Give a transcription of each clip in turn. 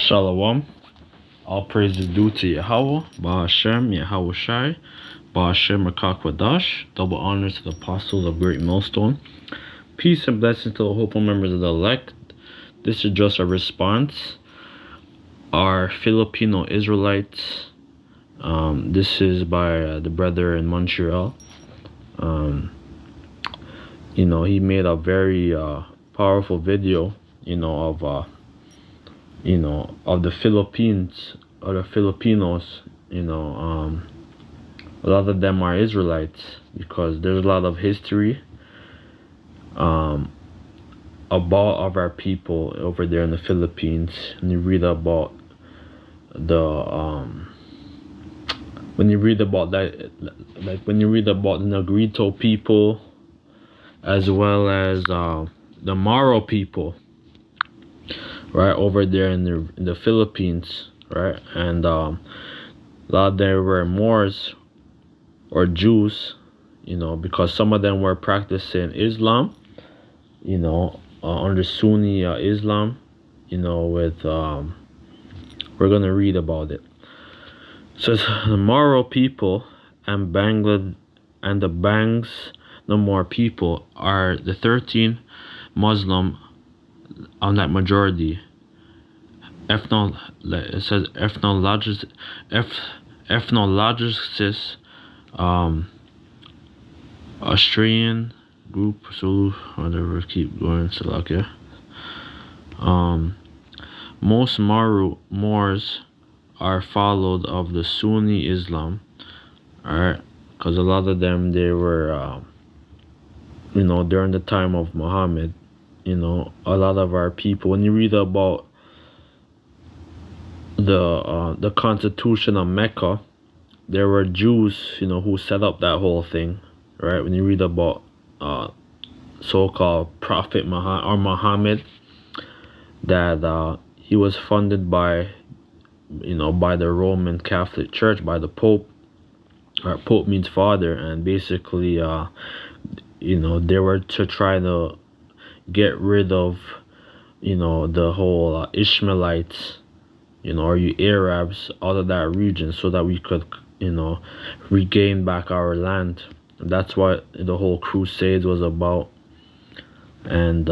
Shalom. All praise is due to Yahweh, Ba'ashem, Yahweh Shai, Ba'ashem, Rakakwadash. Double honors to the apostles of Great Millstone. Peace and blessings to the hopeful members of the elect. This is just a response. Our Filipino Israelites. This is by the brother in Montreal. He made a very powerful video, of the Philippines, or the Filipinos. A lot of them are Israelites because there's a lot of history about of our people over there in the Philippines. And you read about the when you read about the Negrito people, as well as the Moro people, right, over there in the Philippines, right? And a lot of them were Moors or Jews, because some of them were practicing Islam, under Sunni Islam, with we're gonna read about it. So the Moro people and the More people are the 13 Muslim on that majority. It says ethnologist, Australian group, Zulu, whatever. Keep going, Salakia. Most Moors are followed of the Sunni Islam, alright, because a lot of them, they were during the time of Muhammad, a lot of our people, when you read about the constitution of Mecca, there were Jews, who set up that whole thing, right? When you read about so-called Prophet Muhammad, that he was funded by the Roman Catholic Church, by the Pope. Pope means father, and basically they were to try to get rid of the whole Ishmaelites, or you Arabs, out of that region, so that we could regain back our land. That's what the whole crusade was about. And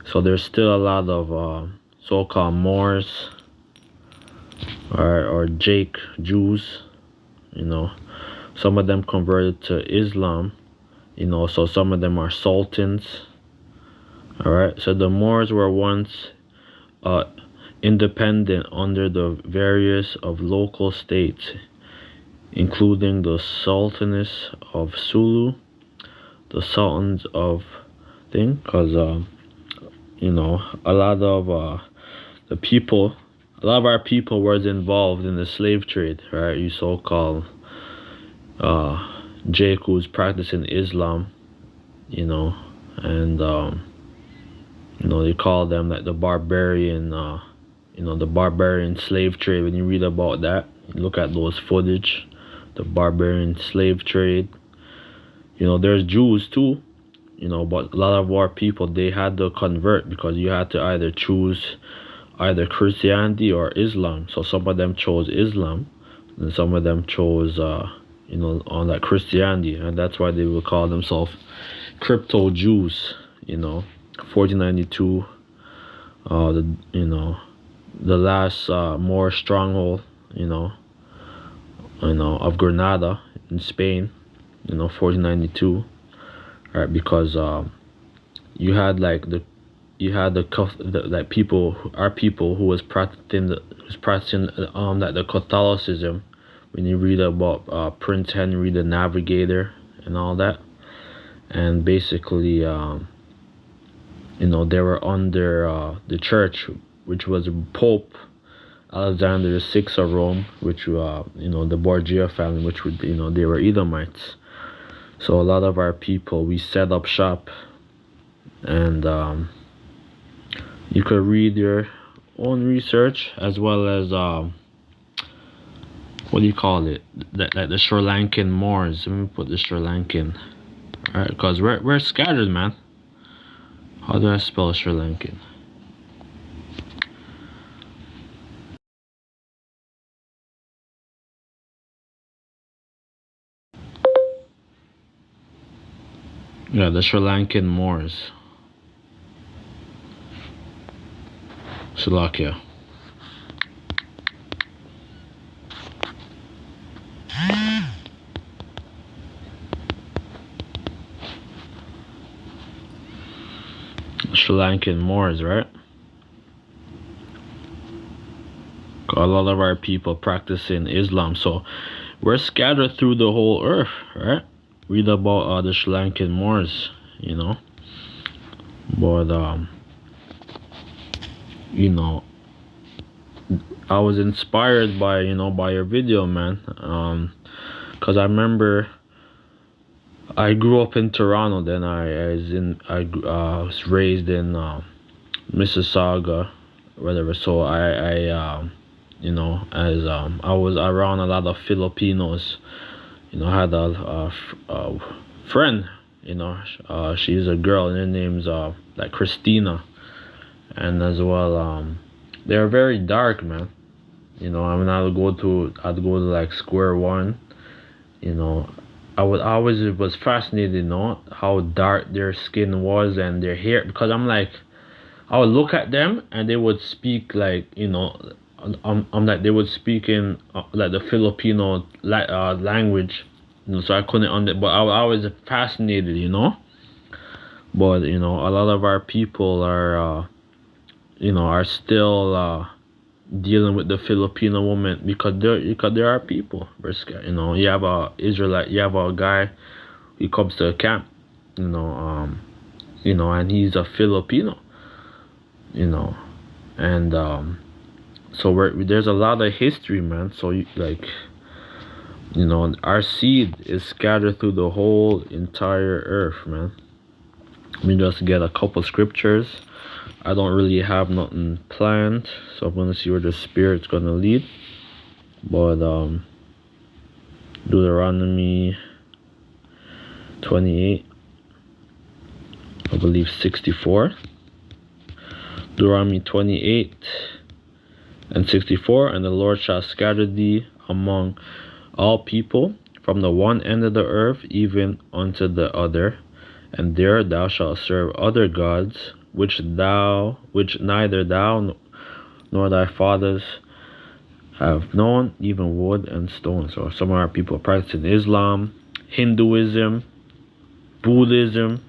so there's still a lot of so-called Moors or Jake Jews. Some of them converted to Islam, so some of them are sultans. Alright, so the Moors were once independent under the various of local states, including the Sultanates of Sulu, the Sultans of because a lot of our people was involved in the slave trade, right? You so-called Jake, who's practicing Islam, and they call them like the barbarian, the barbarian slave trade. When you read about that, you look at those footage, the barbarian slave trade. There's Jews too, but a lot of our people, they had to convert because you had to either choose either Christianity or Islam. So some of them chose Islam, and some of them chose on that Christianity, and that's why they would call themselves crypto Jews. 1492, the last Moor stronghold, of Granada in Spain, 1492, right? Because you had the people, our people, who was practicing the Catholicism. When you read about Prince Henry the Navigator and all that, and basically they were under the church, which was Pope Alexander VI of Rome, which the Borgia family, which would they were Edomites. So a lot of our people, we set up shop, and you could read your own research, as well as what do you call it, like the Sri Lankan Moors. Let me put the Sri Lankan, alright, because we're scattered, man. How do I spell Sri Lankan? Yeah, the Sri Lankan Moors. Slovakia. Sri Lankan Moors, right? A lot of our people practicing Islam, so we're scattered through the whole earth, right? Read about the Sri Lankan Moors, you know. But you know, I was inspired by by your video, man. Cause I remember I grew up in Toronto. Then I was raised in Mississauga, whatever. So I as I was around a lot of Filipinos. I had a friend. She's a girl, and her name's like Christina, and as well they're very dark, man. I mean, I'd go to like square one. I always was fascinated, how dark their skin was and their hair, because I would look at them and they would speak like, I'm like they would speak in like the Filipino language, so I couldn't but I was fascinated, but a lot of our people are still dealing with the Filipino woman, because there are people. You have a Israelite, you have a guy, he comes to a camp, and he's a Filipino, and so there's a lot of history, man. So our seed is scattered through the whole entire earth, man. Let me just get a couple scriptures. I don't really have nothing planned, so I'm gonna see where the Spirit's gonna lead. But Deuteronomy 28, I believe 64. Deuteronomy 28 and 64, and the Lord shall scatter thee among all people, from the one end of the earth even unto the other, and there thou shalt serve other gods, which neither thou nor thy fathers have known, even wood and stone. So some of our people practicing Islam, Hinduism, Buddhism,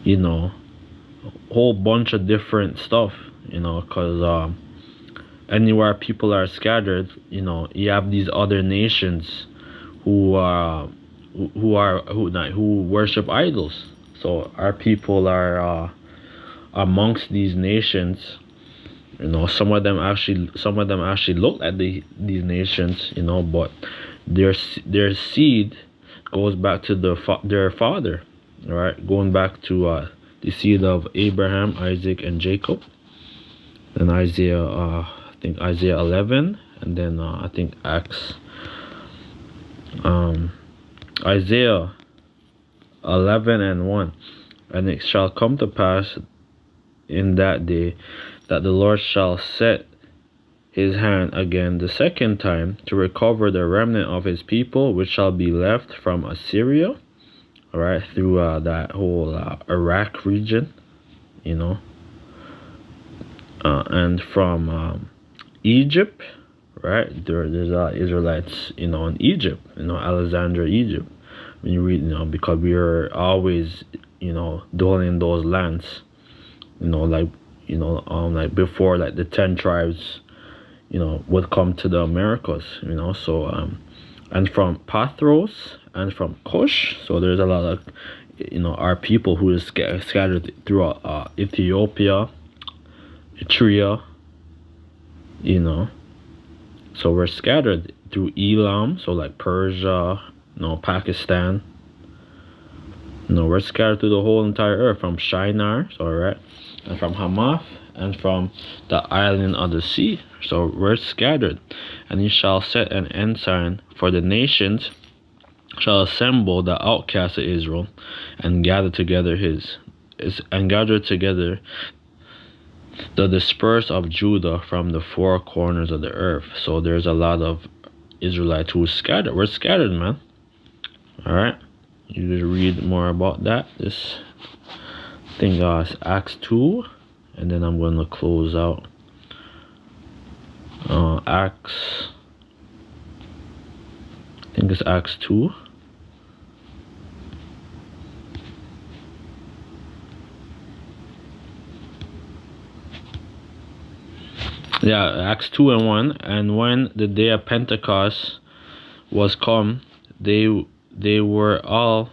a whole bunch of different stuff, because anywhere people are scattered, you have these other nations who worship idols. So our people are amongst these nations. Some of them actually look at these nations, but their seed goes back to their father, all right, going back to the seed of Abraham, Isaac, and Jacob. And Isaiah, I think Isaiah 11, and then I think Acts, Isaiah 11 and 1. And it shall come to pass in that day that the Lord shall set his hand again the second time to recover the remnant of his people, which shall be left from Assyria, all right, through that whole Iraq region, and from Egypt, right? There's Israelites, in Egypt, Alexandria, Egypt. When you read, because we are always, dwelling in those lands, like before, like the 10 tribes, would come to the Americas, so and from Pathros and from Cush. So there's a lot of, our people who is scattered throughout Ethiopia, Eritrea, so we're scattered through Elam, so like Persia, Pakistan. We're scattered through the whole entire earth, from Shinar, so alright, and from Hamath, and from the island of the sea. So we're scattered. And he shall set an ensign for the nations, shall assemble the outcasts of Israel, and gather together the dispersed of Judah from the four corners of the earth. So there's a lot of Israelites who scattered. We're scattered, man. All right. you just read more about that. This thing is Acts 2, and then I'm going to close out. Acts, I think it's Acts 2. Yeah, Acts 2 and 1. And when the day of Pentecost was come, they were all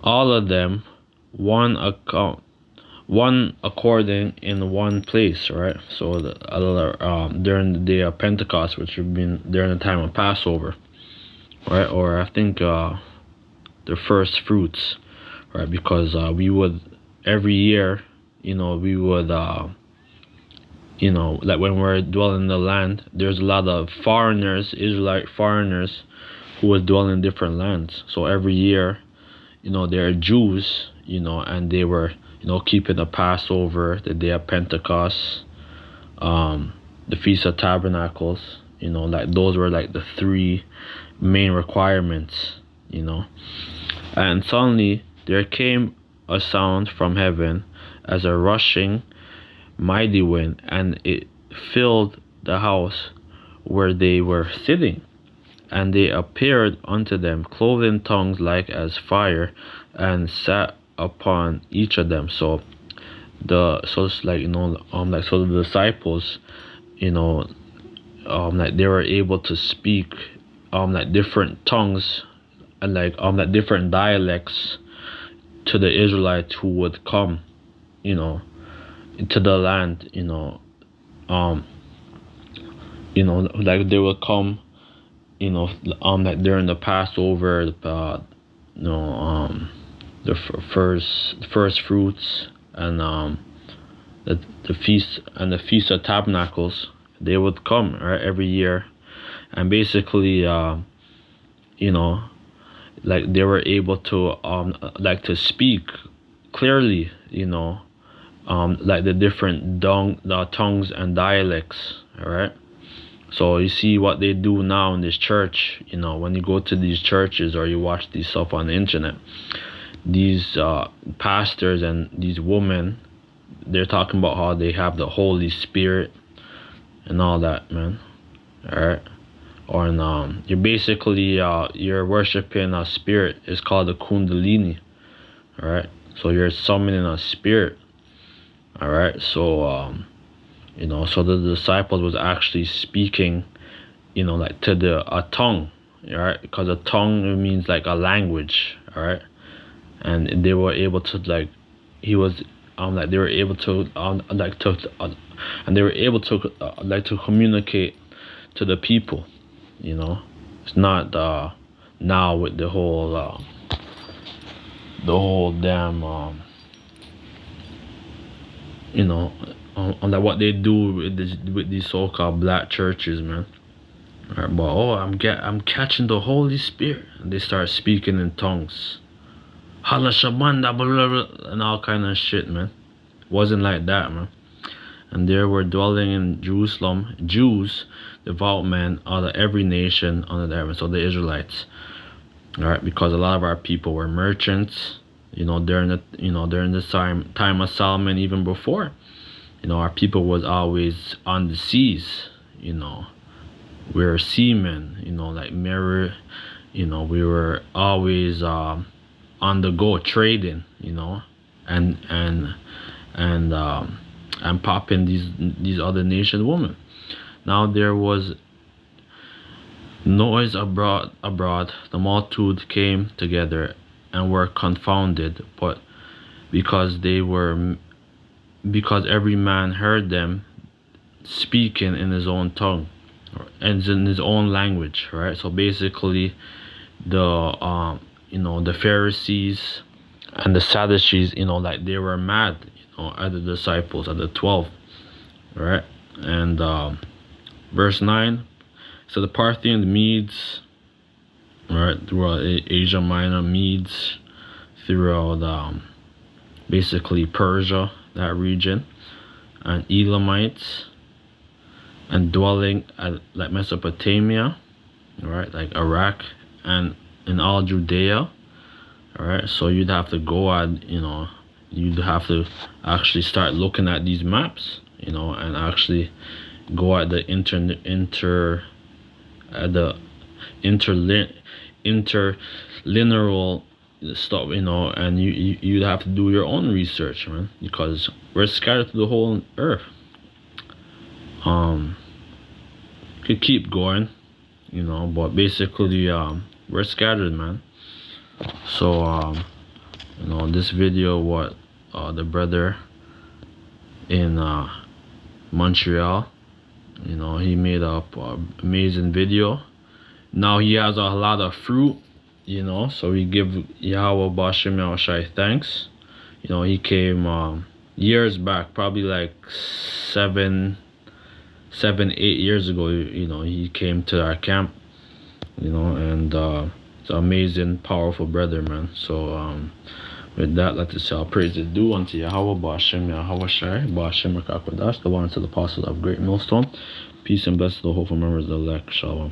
of them one according in one place, right? So during the day of Pentecost, which would been during the time of Passover, right? Or I think the first fruits, right? Because we would every year, we would like when we're dwelling in the land, there's a lot of foreigners, Israelite foreigners, who was dwelling in different lands. So every year, there are Jews, and they were, keeping the Passover, the day of Pentecost, the Feast of Tabernacles, like those were like the three main requirements, And suddenly there came a sound from heaven as a rushing mighty wind, and it filled the house where they were sitting. And they appeared unto them clothed in tongues like as fire, and sat upon each of them. So it's like so the disciples, like they were able to speak like different tongues and like different dialects to the Israelites who would come, into the land, like they would come, like during the Passover, the first fruits, and the feast of Tabernacles. They would come, right, every year, and basically, like they were able to like to speak clearly, like the different tongues and dialects, all right. So you see what they do now in this church, when you go to these churches or you watch these stuff on the internet, these pastors and these women, they're talking about how they have the Holy Spirit and all that, man. All right. Or you're basically you're worshiping a spirit. It's called the Kundalini. All right. So you're summoning a spirit. All right. So so the disciples was actually speaking, like to a tongue, all right? Because a tongue, it means like a language, all right? And they were able to like they were able to and they were able to to communicate to the people, It's not now with the whole damn on like what they do with these so-called black churches, man. All right, but I'm catching the Holy Spirit, and they start speaking in tongues, Hala Shabanda, blah, blah, blah, and all kind of shit, man. Wasn't like that, man. And there were dwelling in Jerusalem Jews, devout men out of every nation under the heaven. So the Israelites, all right, because a lot of our people were merchants, during the time of Solomon, even before. Our people was always on the seas, we were seamen, like mirror, we were always on the go trading, and popping these other nation women. Now there was noise abroad, the multitude came together and were confounded, but because every man heard them speaking in his own tongue and in his own language, right? So basically the the Pharisees and the Sadducees, like they were mad, at the disciples, at the 12, right? And verse 9, so the Parthians, Medes, right, throughout Asia Minor, Medes, throughout basically Persia, that region, and Elamites, and dwelling at like Mesopotamia, right, like Iraq, and in all Judea, All right, so you'd have to go at, you'd have to actually start looking at these maps, and actually go at the interlineal stuff, and you'd have to do your own research, man, because we're scattered to the whole earth. Could keep going, but basically we're scattered, man. So this video, what the brother in Montreal, he made up amazing video. Now he has a lot of fruit, so we give Yahweh Bashem Yahushai thanks. He came years back, probably like 7, 8 years ago. He came to our camp, and it's an amazing, powerful brother, man. So with that, let us say all praise is due unto Yahweh Bashem Yahushai Bashem Rakakwadash, the one to the apostle of Great Millstone. Peace and blessings to the whole members of the elect. Shalom.